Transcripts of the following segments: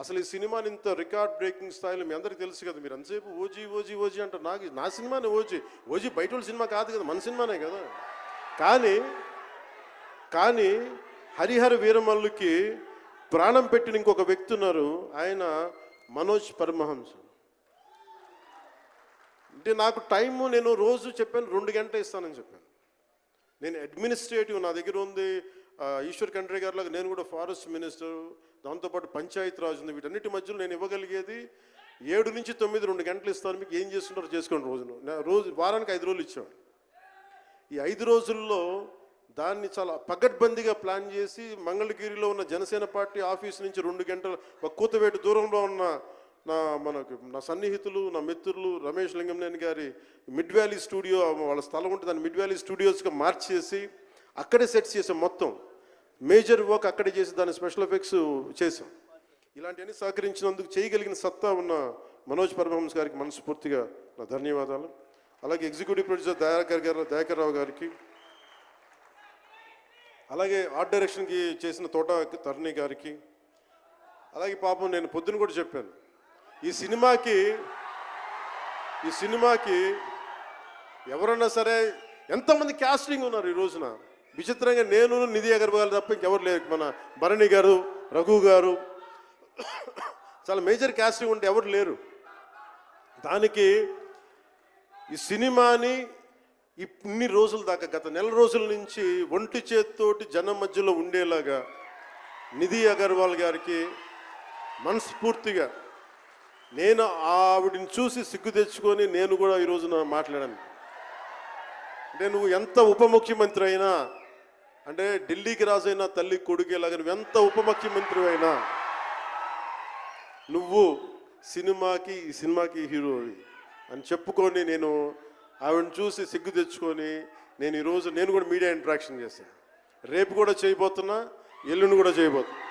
అసలు ఈ సినిమాని ఇంత రికార్డ్ బ్రేకింగ్ స్థాయిలో మీ అందరికీ తెలుసు కదా. మీరు అంతసేపు ఓజీ ఓజీ ఓజీ అంటారు. నా సినిమానే ఓజీ. ఓజీ బయట వాళ్ళ సినిమా కాదు కదా, మన సినిమానే కదా. కానీ హరిహర వీరమల్లుకి ప్రాణం పెట్టిన ఇంకొక వ్యక్తి ఉన్నారు. ఆయన మనోజ్ పరమహంస. అంటే నాకు టైము, నేను రోజు చెప్పాను 2 గంటలు ఇస్తానని చెప్పాను. నేను అడ్మినిస్ట్రేటివ్ నా దగ్గర ఉంది. ఈశ్వర్ ఖండ్రే గారిలాగా నేను కూడా ఫారెస్ట్ మినిస్టర్, దాంతోపాటు పంచాయతీ రాజు ఉంది. వీటన్నిటి మధ్యలో నేను ఇవ్వగలిగేది 7 నుంచి 9 2 గంటలు ఇస్తాను. మీకు ఏం చేస్తుంటారో చేసుకోండి. రోజు వారానికి 5 రోజులు ఇచ్చాడు. ఈ 5 రోజుల్లో దాన్ని చాలా పగడ్బందీగా ప్లాన్ చేసి మంగళగిరిలో ఉన్న జనసేన పార్టీ ఆఫీస్ నుంచి 2 గంటల ఒక కూతవేటు దూరంలో ఉన్న నా సన్నిహితులు, నా మిత్రులు రమేష్ లింగంనేని గారి మిడ్ వ్యాలీ స్టూడియో, వాళ్ళ స్థలం ఉంటుంది, దాన్ని మిడ్ వ్యాలీ స్టూడియోస్గా మార్చేసి అక్కడే సెట్స్ చేసాం. మొత్తం మేజర్ వర్క్ అక్కడే చేసి దాన్ని స్పెషల్ ఎఫెక్ట్స్ చేసాం. ఇలాంటివన్నీ సహకరించినందుకు, చేయగలిగిన సత్తా ఉన్న మనోజ్ పరమహంస గారికి మనస్ఫూర్తిగా నా ధన్యవాదాలు. అలాగే ఎగ్జిక్యూటివ్ ప్రొడ్యూసర్ దయాకర్ రావు గారికి, అలాగే ఆర్ట్ డైరెక్షన్కి చేసిన తోట తరుణి గారికి, అలాగే పాపం నేను పొద్దున కూడా చెప్పాను, ఈ సినిమాకి ఎవరన్నా సరే ఎంతమంది క్యాస్టింగ్ ఉన్నారు ఈ రోజున. విచిత్రంగా నేను, నిధి అగర్వాల్ తప్ప ఇంకెవరు లేరు. మన భరణి గారు, రఘు గారు, చాలా మేజర్ క్యాస్టింగ్ ఉంటే ఎవరు లేరు. దానికి ఈ సినిమాని ఇన్ని రోజుల దాకా, గత నెల రోజుల నుంచి ఒంటి చేత్తోటి జనం మధ్యలో ఉండేలాగా నిధి అగర్వాల్ గారికి మనస్ఫూర్తిగా, నేను ఆవిడని చూసి సిగ్గు తెచ్చుకొని నేను కూడా ఈ రోజున మాట్లాడాను. అంటే నువ్వు ఎంత ఉప ముఖ్యమంత్రి అయినా, అంటే ఢిల్లీకి రాజైనా తల్లి కొడుకేలాగా నువ్వు ఎంత ఉప ముఖ్యమంత్రి అయినా, నువ్వు ఈ సినిమాకి హీరోవి అని చెప్పుకొని నేను ఆవిడని చూసి సిగ్గు తెచ్చుకొని నేను కూడా మీడియా ఇంటరాక్షన్ చేశాను. రేపు కూడా చేయబోతున్నా, ఎల్లుండి కూడా చేయబోతున్నా.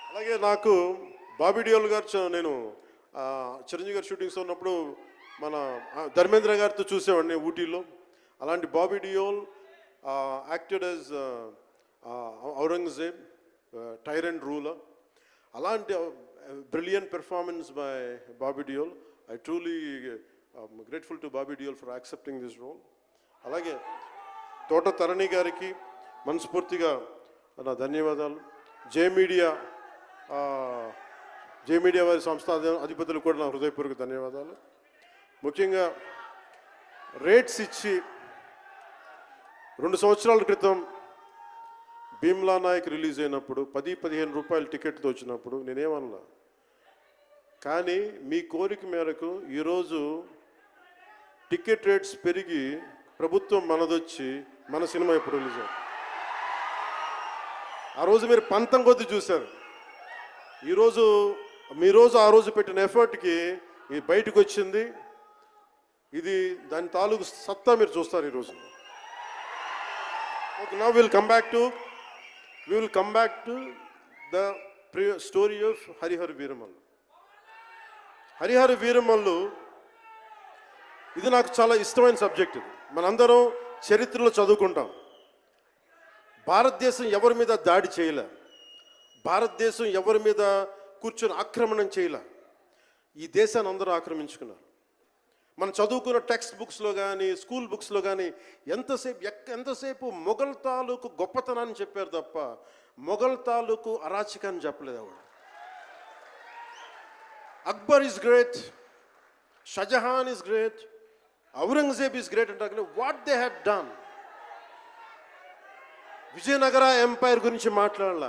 అలాగే నాకు బాబీ డియోల్ గారు, నేను చిరంజీవి గారు షూటింగ్స్ ఉన్నప్పుడు మన ధర్మేంద్ర గారితో చూసేవాడిని ఊటీలో. అలాంటి Bobby Deol acted as Aurangzeb, tyrant ruler. అలాంటి brilliant performance by Bobby Deol. I truly grateful to Bobby Deol for accepting this role. అలాగే తోట తరణి గారికి మనస్ఫూర్తిగా నా ధన్యవాదాలు. జే మీడియా వారి సంస్థ అధిపతులు కూడా నా హృదయపూర్వక ధన్యవాదాలు. ముఖ్యంగా రేట్స్ ఇచ్చి 2 సంవత్సరాల క్రితం భీమ్లా నాయక్ రిలీజ్ అయినప్పుడు 10-15 రూపాయల టికెట్తో వచ్చినప్పుడు నేనేమన్నా, కానీ మీ కోరిక మేరకు ఈరోజు టికెట్ రేట్స్ పెరిగి ప్రభుత్వం మనదొచ్చి మన సినిమా ఇప్పుడు రిలీజ్ అయింది. ఆ రోజు మీరు పంతం కొద్ది చూశారు. ఆ రోజు పెట్టిన ఎఫర్ట్కి ఇది బయటకు వచ్చింది. ఇది దాని తాలూకు సత్తా మీరు చూస్తారు ఈరోజు. Okay, now will come back to the story of Harihara Veeramallu. Harihara Veeramallu ఇది నాకు చాలా ఇష్టమైన సబ్జెక్ట్. ఇది మనందరం చరిత్రలో చదువుకుంటాం. భారతదేశం ఎవరి మీద దాడి చేయలే, భారతదేశం ఎవరి మీద కూర్చొని ఆక్రమణం చేయలే. ఈ దేశాన్ని అందరూ ఆక్రమించుకున్నారు. మనం చదువుకున్న టెక్స్ట్ బుక్స్లో కానీ, స్కూల్ బుక్స్లో కానీ ఎంతసేపు మొఘల్ తాలూకు గొప్పతనాన్ని చెప్పారు తప్ప మొఘల్ తాలూకు అరాచకాన్ని చెప్పలేదు ఆవిడ. Akbar is great, Shahjahan is great, Aurangzeb is great అంటారు. What they had done. Vijayanagara empire గురించి మాట్లాడాల.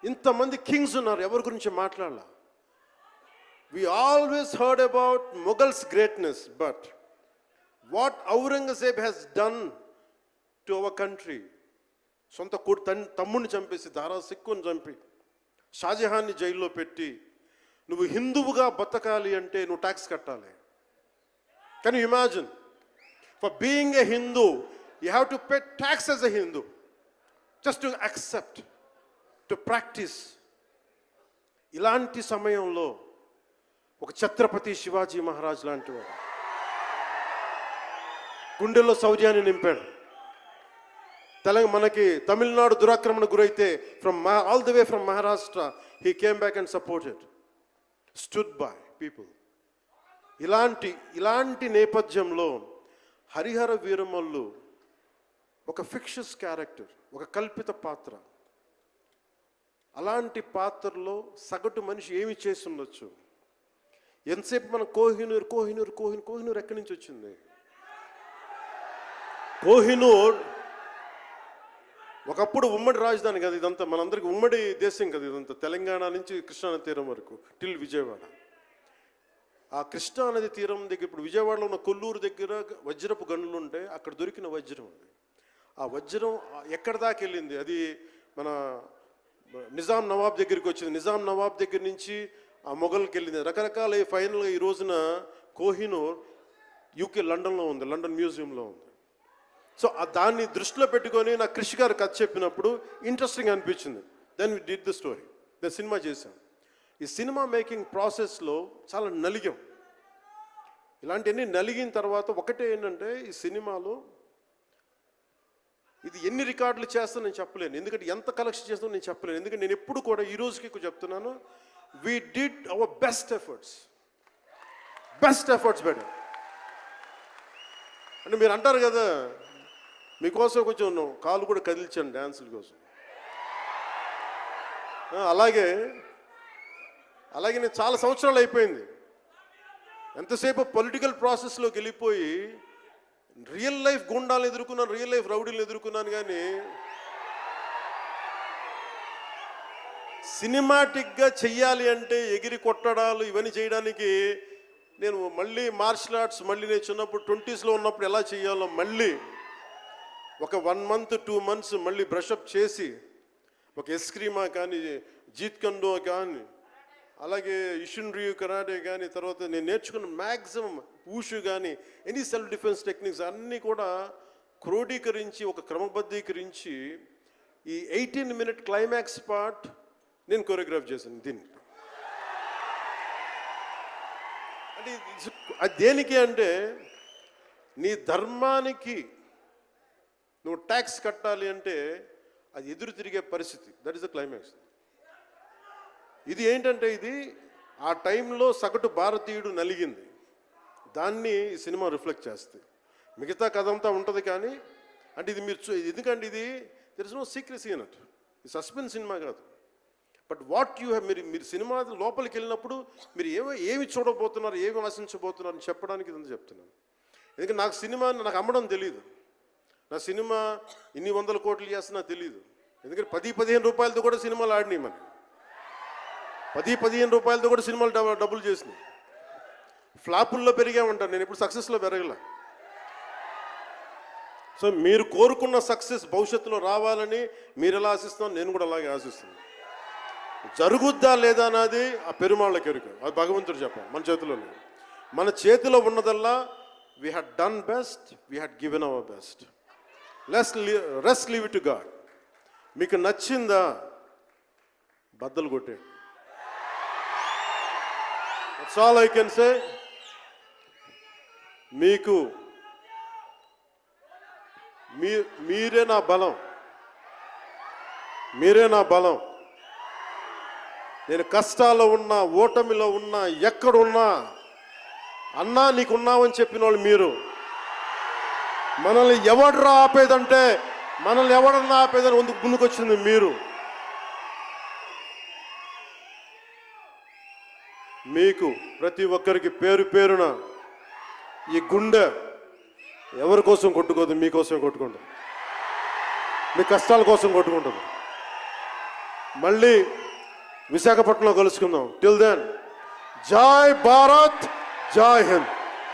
ఇంతమంది కింగ్స్ ఉన్నారు, ఎవరి గురించి మాట్లాడాల. We always heard about Mughals' greatness, but what Aurangzeb has done to our country, సొంత తమ్ముడిని చంపేసి, దారా సిక్కుని చంపి, షాజహాన్ని జైల్లో పెట్టి, నువ్వు హిందువుగా బతకాలి అంటే నువ్వు ట్యాక్స్ కట్టాలి. Can you imagine? For being a Hindu you have to pay tax as a Hindu, just to accept, to practice. ఇలాంటి సమయంలో ఒక ఛత్రపతి శివాజీ మహారాజ్ లాంటి వాడు గుండెల్లో శౌర్యాన్ని నింపాడు. మనకి తమిళనాడు దురాక్రమణ గురైతే all the way from Maharashtra he came back and supported, stood by people. ఇలాంటి నేపథ్యంలో హరిహర వీరమల్లు ఒక ఫిక్షస్ క్యారెక్టర్, ఒక కల్పిత పాత్ర. అలాంటి పాత్రలో సగటు మనిషి ఏమి చేసి ఉండొచ్చు? ఎంతసేపు మనం కోహినూర్ ఎక్కడి నుంచి వచ్చింది? కోహినూర్ ఒకప్పుడు ఉమ్మడి రాజధాని కదా ఇదంతా, మనందరికీ ఉమ్మడి దేశం కదా ఇదంతా, తెలంగాణ నుంచి కృష్ణానది తీరం వరకు టిల్ విజయవాడ. ఆ కృష్ణానది తీరం దగ్గర ఇప్పుడు విజయవాడలో ఉన్న కొల్లూరు దగ్గర వజ్రపు గనులు ఉంటే అక్కడ దొరికిన వజ్రం అది. ఆ వజ్రం ఎక్కడి దాకా వెళ్ళింది? అది మన నిజాం నవాబ్ దగ్గరికి వచ్చింది. నిజాం నవాబ్ దగ్గర నుంచి ఆ మొఘల్కి వెళ్ళింది. రకరకాల ఫైనల్గా ఈ రోజున కోహినూర్ యూకే లండన్లో ఉంది, లండన్ మ్యూజియంలో ఉంది. సో దాన్ని దృష్టిలో పెట్టుకొని నాకు కృషి గారు కథ చెప్పినప్పుడు ఇంట్రెస్టింగ్ అనిపించింది. Then we did the story, then cinema చేశాం. ఈ సినిమా మేకింగ్ ప్రాసెస్లో చాలా నలిగాం. ఇలాంటివన్నీ నలిగిన తర్వాత ఒకటే ఏంటంటే, ఈ సినిమాలో ఇది ఎన్ని రికార్డులు చేస్తా నేను చెప్పలేను, ఎందుకంటే ఎంత కలెక్షన్ చేస్తానో నేను చెప్పలేను. ఎందుకంటే నేను ఎప్పుడు కూడా ఈ రోజుకి చెప్తున్నాను, we did our best efforts better. అంటే మీరు అంటారు కదా, మీకోసం కొంచెం కాలు కూడా కదిలించాను డ్యాన్సుల కోసం. అలాగే నేను చాలా సంవత్సరాలు అయిపోయింది. ఎంతసేపు పొలిటికల్ ప్రాసెస్లోకి వెళ్ళిపోయి రియల్ లైఫ్ గుండాలను ఎదుర్కొన్నాను, రియల్ లైఫ్ రౌడీలను ఎదుర్కొన్నాను. కానీ సినిమాటిక్గా చెయ్యాలి అంటే ఎగిరి కొట్టడాలు ఇవన్నీ చేయడానికి నేను మళ్ళీ మార్షల్ ఆర్ట్స్ నేను చిన్నప్పుడు 20s ఉన్నప్పుడు ఎలా చేయాలో మళ్ళీ ఒక 1 month 2 months మళ్ళీ బ్రషప్ చేసి, ఒక ఎస్క్రీమా కానీ, జీత్ కండో కానీ, అలాగే ఇషున్ రియు కరాటే కానీ, తర్వాత నేను నేర్చుకున్న మ్యాక్సిమం ఊషు కానీ, ఎనీ సెల్ఫ్ డిఫెన్స్ టెక్నిక్స్ అన్నీ కూడా క్రోడీకరించి, ఒక క్రమబద్ధీకరించి ఈ 18-minute క్లైమాక్స్ పార్ట్ నేను కొరియోగ్రాఫ్ చేశాను. దీన్ని అంటే అది దేనికి అంటే, నీ ధర్మానికి నువ్వు ట్యాక్స్ కట్టాలి అంటే అది ఎదురు తిరిగే పరిస్థితి. That is the climax. ఇది ఏంటంటే, ఇది ఆ టైంలో సగటు భారతీయుడు నలిగింది. దాన్ని ఈ సినిమా రిఫ్లెక్ట్ చేస్తుంది. మిగతా కథ అంతా ఉంటుంది కానీ, అంటే ఇది మీరు ఎందుకంటే ఇది దెర్ ఇస్ నో సీక్రెసీ అన్నట్టు. ఇది సస్పెన్స్ సినిమా కాదు. బట్ వాట్ యూ హ్యావ్, మీరు సినిమా లోపలికి వెళ్ళినప్పుడు మీరు ఏమి చూడబోతున్నారు, ఏమి ఆశించబోతున్నారు అని చెప్పడానికి ఇదంతా చెప్తున్నాను. ఎందుకంటే నాకు సినిమా నాకు అమ్మడం తెలియదు. నా సినిమా ఇన్ని 100 కోట్లు చేస్తున్నా తెలియదు. ఎందుకంటే 10-15 రూపాయలతో కూడా సినిమాలు ఆడినాయి. మనకి 10-15 రూపాయలతో కూడా సినిమాలు డబ్బులు చేసినాయి. ఫ్లాపుల్లో పెరిగామంటాను, నేను ఇప్పుడు సక్సెస్లో పెరగల. సో మీరు కోరుకున్న సక్సెస్ భవిష్యత్తులో రావాలని మీరు ఎలా ఆశిస్తున్నాను, నేను కూడా అలాగే ఆశిస్తున్నాను. జరుగుద్దా లేదా అన్నది ఆ పెరుమాళ్ళకి ఎరుక, అది భగవంతుడు చెప్పాలి, మన చేతిలో లేదు. మన చేతిలో ఉన్నదల్లా we had done best, we had given our best. Rest leave it to god. మీకు నచ్చిందా బద్దలు కొట్టేయండి. That's all I can say. మీకు మీరే నా బలం, మీరే నా బలం. నేను కష్టాల్లో ఉన్నా, ఓటమిలో ఉన్నా, ఎక్కడున్నా అన్నా నీకున్నావని చెప్పిన వాళ్ళు మీరు. మనల్ని ఎవడరా ఆపేదంటే, మనల్ని ఎవడన్నా ఆపేదని ముందుకొచ్చింది మీరు. మీకు ప్రతి ఒక్కరికి పేరు పేరున ఈ గుండె ఎవరి కోసం కొట్టుకోదు, మీకోసమే కొట్టుకుంటుంది, మీ కష్టాల కోసం కొట్టుకుంటుంది. మళ్ళీ విశాఖపట్నంలో కలుసుకుందాం. టిల్ దెన్, జై భారత్, జై హింద్.